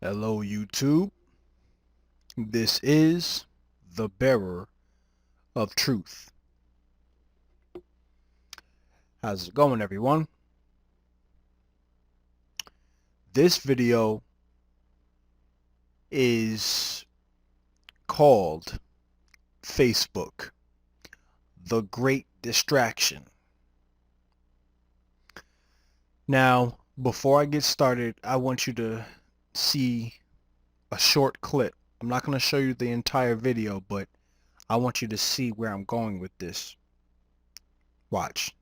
Hello, YouTube. This is the bearer of truth. How's it going, everyone? This video is called Facebook, the Great Distraction. Now, before I get started, I want you to see a short clip. I'm not going to show you the entire video, but I want you to see where I'm going with this. Watch.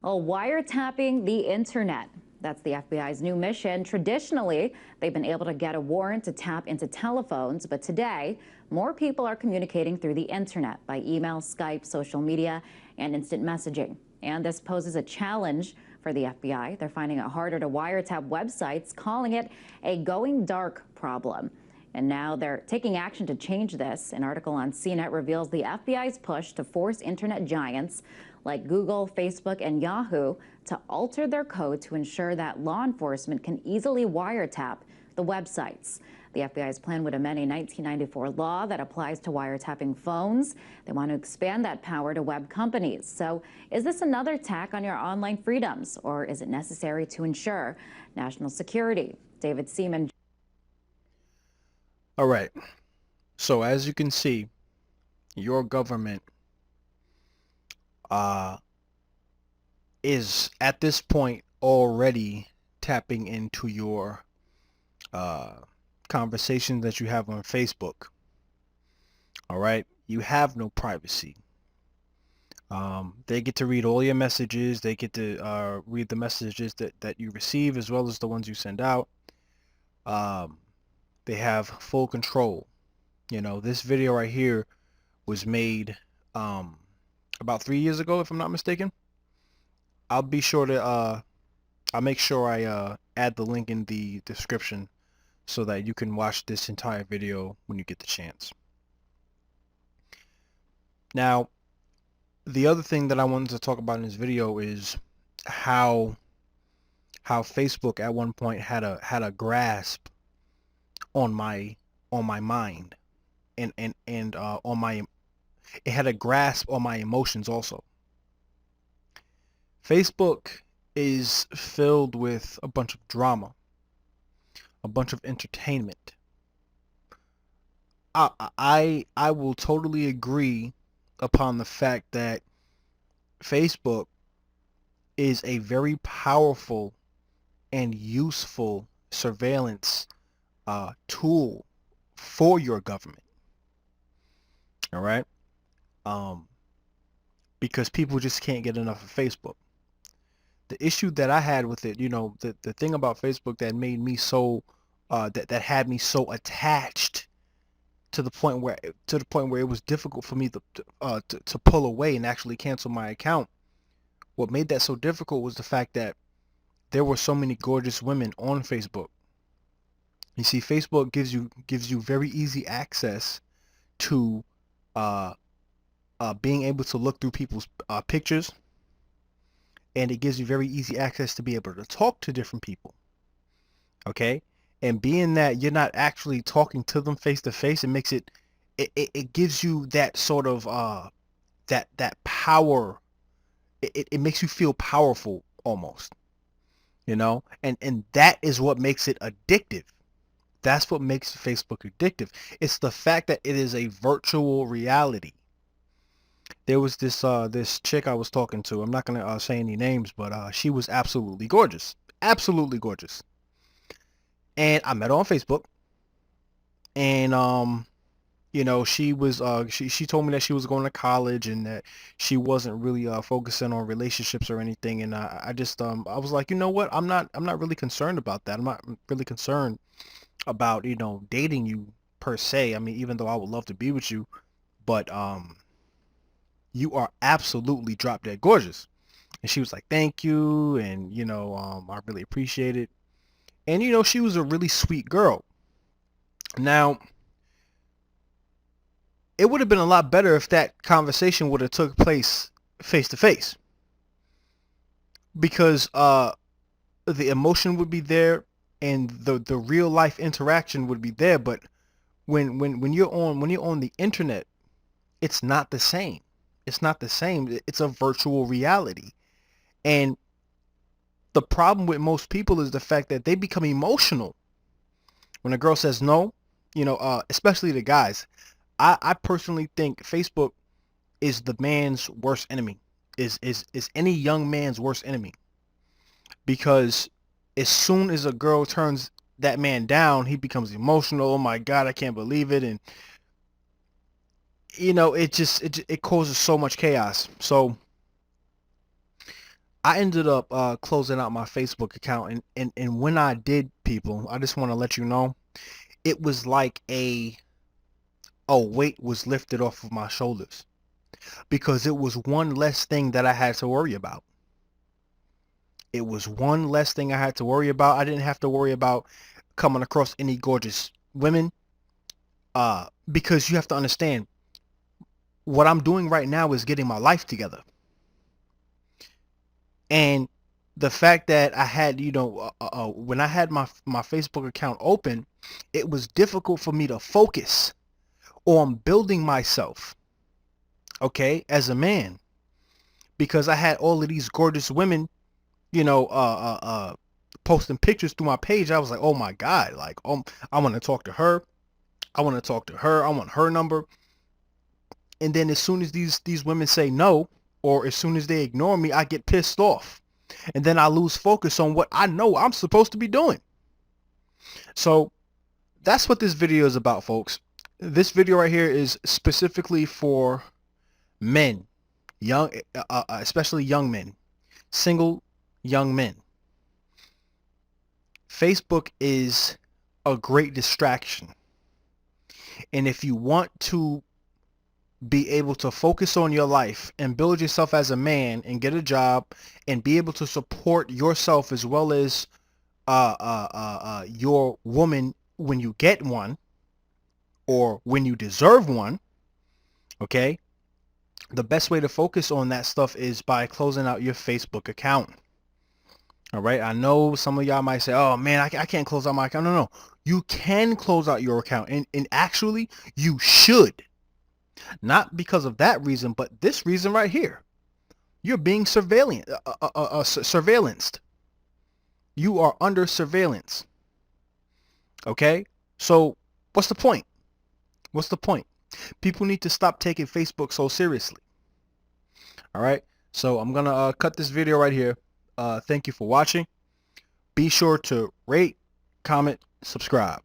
Wiretapping the internet. That's the FBI's new mission. Traditionally, they've been able to get a warrant to tap into telephones, but today, more people are communicating through the internet by email, Skype, social media, and instant messaging. And this poses a challenge for the FBI. They're finding it harder to wiretap websites, calling it a going dark problem. And now they're taking action to change this. An article on CNET reveals the FBI's push to force internet giants like Google, Facebook, and Yahoo to alter their code to ensure that law enforcement can easily wiretap the websites. The FBI's plan would amend a 1994 law that applies to wiretapping phones. They want to expand that power to web companies. So is this another attack on your online freedoms, or is it necessary to ensure national security? David Seaman. All right. So as you can see, your government is at this point already tapping into your conversations that you have on Facebook. All right. You have no privacy. They get to read all your messages. They get to read the messages that you receive as well as the ones you send out. They have full control. You know, this video right here was made about 3 years ago, if I'm not mistaken. I'll be sure to I'll make sure I add the link in the description so that you can watch this entire video when you get the chance. Now, the other thing that I wanted to talk about in this video is how Facebook at one point had a grasp on my mind and on my it had a grasp on my emotions also. Facebook is filled with a bunch of drama, a bunch of entertainment. I will totally agree upon the fact that Facebook is a very powerful and useful surveillance tool for your government. All right. Because people just can't get enough of Facebook. The issue that I had with it, you know, the thing about Facebook that made me so that had me so attached to the point where it was difficult for me to pull away and actually cancel my account. What made that so difficult was the fact that there were so many gorgeous women on Facebook. You see, Facebook gives you very easy access to being able to look through people's pictures, and it gives you very easy access to be able to talk to different people. Okay, and being that you're not actually talking to them face to face, it makes it gives you that sort of that power. It makes you feel powerful almost, you know, and that is what makes it addictive. That's what makes Facebook addictive. It's the fact that it is a virtual reality. There was this chick I was talking to. I'm not gonna say any names, but she was absolutely gorgeous, absolutely gorgeous. And I met her on Facebook, and you know, she was she told me that she was going to college and that she wasn't really focusing on relationships or anything. And I just I was like, you know what, I'm not really concerned about that. I'm not really concerned about, you know, dating you per se. I mean, even though I would love to be with you, but you are absolutely drop dead gorgeous. And she was like, thank you, and you know, I really appreciate it. And you know, she was a really sweet girl. Now, it would have been a lot better if that conversation would have took place face to face, because the emotion would be there, and the real life interaction would be there. But when you're on the internet, it's not the same. It's not the same. It's a virtual reality. And the problem with most people is the fact that they become emotional when a girl says no, especially the guys. I personally think Facebook is the man's worst enemy, is any young man's worst enemy. Because as soon as a girl turns that man down, he becomes emotional. Oh my God, I can't believe it. And it causes so much chaos. So I ended up closing out my Facebook account, and when I did, people, I just want to let you know, it was like a weight was lifted off of my shoulders, because it was one less thing that I had to worry about. It was one less thing I had to worry about. I didn't have to worry about coming across any gorgeous women, because you have to understand, what I'm doing right now is getting my life together. And the fact that I had, when I had my Facebook account open, it was difficult for me to focus on building myself, okay, as a man, because I had all of these gorgeous women, posting pictures through my page. I was like, oh my God, like, I want to talk to her. I want to talk to her. I want her number. And then as soon as these women say no, or as soon as they ignore me, I get pissed off. And then I lose focus on what I know I'm supposed to be doing. So that's what this video is about, folks. This video right here is specifically for men, especially young men, single young men. Facebook is a great distraction. And if you want to be able to focus on your life and build yourself as a man and get a job and be able to support yourself as well as your woman when you get one, or when you deserve one, okay, the best way to focus on that stuff is by closing out your Facebook account. All right, I know some of y'all might say, oh man, I can't close out my account. No, you can close out your account, and actually you should. Not because of that reason, but this reason right here. You're being surveillanced. You are under surveillance. Okay? So what's the point? What's the point? People need to stop taking Facebook so seriously. All right? So I'm going to cut this video right here. Thank you for watching. Be sure to rate, comment, subscribe.